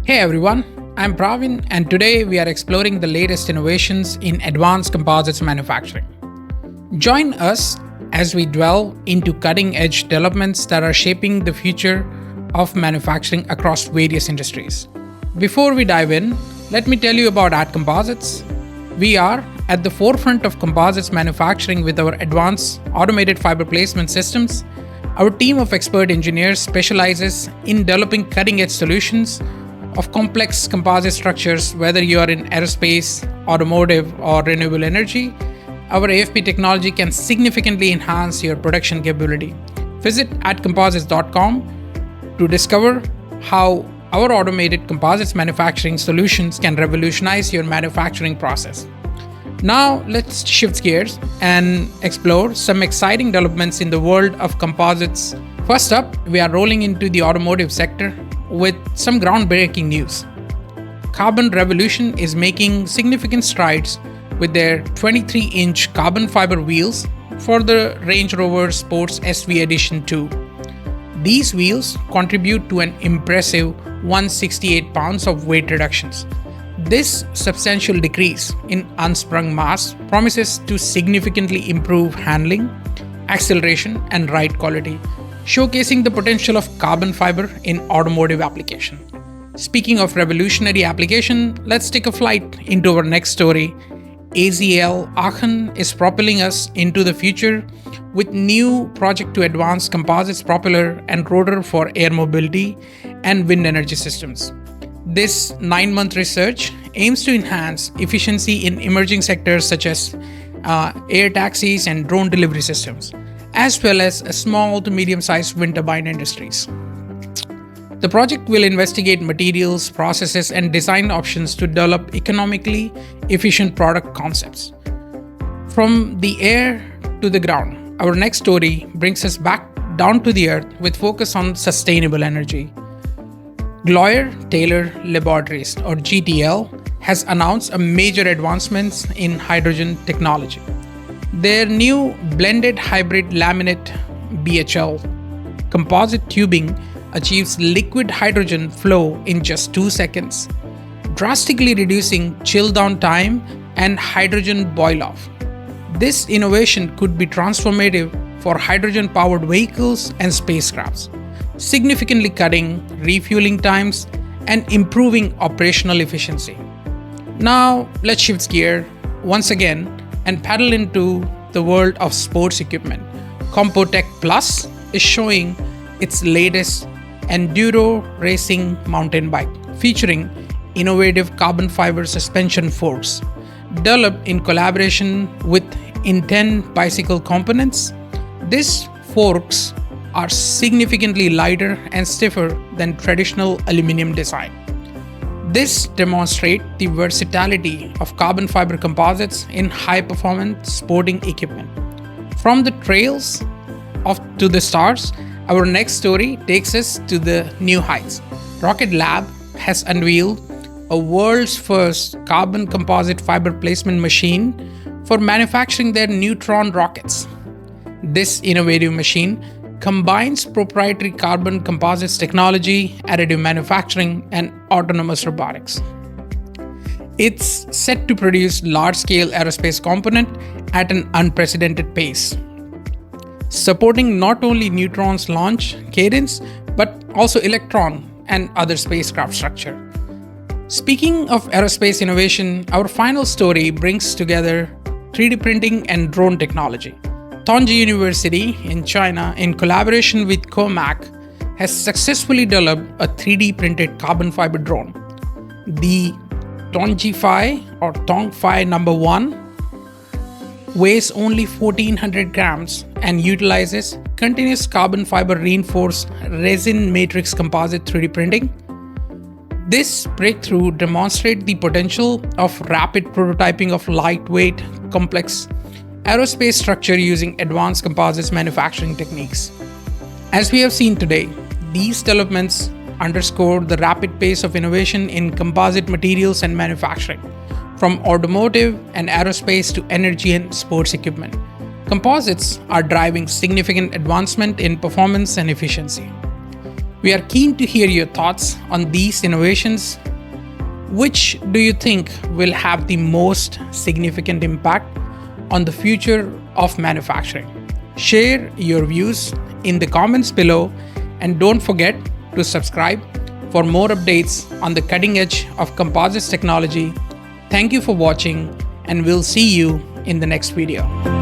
Hey everyone, I'm Pravin, and today we are exploring the latest innovations in advanced composites manufacturing. Join us as we delve into cutting edge developments that are shaping the future of manufacturing across various industries. Before we dive in, let me tell you about Addcomposites. We are at the forefront of composites manufacturing with our advanced automated fiber placement systems. Our team of expert engineers specializes in developing cutting edge solutions of complex composite structures, whether you are in aerospace, automotive, or renewable energy. Our AFP technology can significantly enhance your production capability. Visit Addcomposites.com to discover how our automated composites manufacturing solutions can revolutionize your manufacturing process. Now, let's shift gears and explore some exciting developments in the world of composites. First up, we are rolling into the automotive sector with some groundbreaking news. Carbon Revolution is making significant strides with their 23-inch carbon fiber wheels for the Range Rover Sports SV Edition 2. These wheels contribute to an impressive 168 pounds of weight reductions. This substantial decrease in unsprung mass promises to significantly improve handling, acceleration, and ride quality, showcasing the potential of carbon fiber in automotive application. Speaking of revolutionary application, let's take a flight into our next story. AZL Aachen is propelling us into the future with new project to advance composites propeller and rotor for air mobility and wind energy systems. This 9-month research aims to enhance efficiency in emerging sectors such as air taxis and drone delivery systems, as well as small to medium-sized wind turbine industries. The project will investigate materials, processes, and design options to develop economically efficient product concepts. From the air to the ground, our next story brings us back down to the earth with focus on sustainable energy. Gloyer-Taylor Laboratories, or GTL, has announced a major advancements in hydrogen technology. Their new blended hybrid laminate BHL composite tubing achieves liquid hydrogen flow in just 2 seconds, drastically reducing chill down time and hydrogen boil off. This innovation could be transformative for hydrogen powered vehicles and spacecrafts, significantly cutting refueling times and improving operational efficiency. Now, let's shift gear once again and paddle into the world of sports equipment. CompoTech PLUS is showing its latest enduro racing mountain bike featuring innovative carbon fiber suspension forks developed in collaboration with Inten bicycle components. These forks are significantly lighter and stiffer than traditional aluminum design. This demonstrates the versatility of carbon fiber composites in high-performance sporting equipment. From the trails to the stars, our next story takes us to the new heights. Rocket Lab has unveiled a world's first carbon composite fiber placement machine for manufacturing their neutron rockets. This innovative machine combines proprietary carbon composites technology, additive manufacturing, and autonomous robotics. It's set to produce large-scale aerospace component at an unprecedented pace, supporting not only Neutron's launch cadence, but also Electron and other spacecraft structure. Speaking of aerospace innovation, our final story brings together 3D printing and drone technology. Tongji University in China, in collaboration with Comac, has successfully developed a 3D printed carbon fiber drone. The Tongji or Tong number 1 weighs only 1400 grams and utilizes continuous carbon fiber reinforced resin matrix composite 3D printing. This breakthrough demonstrates the potential of rapid prototyping of lightweight, complex aerospace structure using advanced composites manufacturing techniques. As we have seen today, these developments underscore the rapid pace of innovation in composite materials and manufacturing, from automotive and aerospace to energy and sports equipment. Composites are driving significant advancement in performance and efficiency. We are keen to hear your thoughts on these innovations. Which do you think will have the most significant impact on the future of manufacturing? Share your views in the comments below, and don't forget to subscribe for more updates on the cutting edge of composites technology. Thank you for watching, and we'll see you in the next video.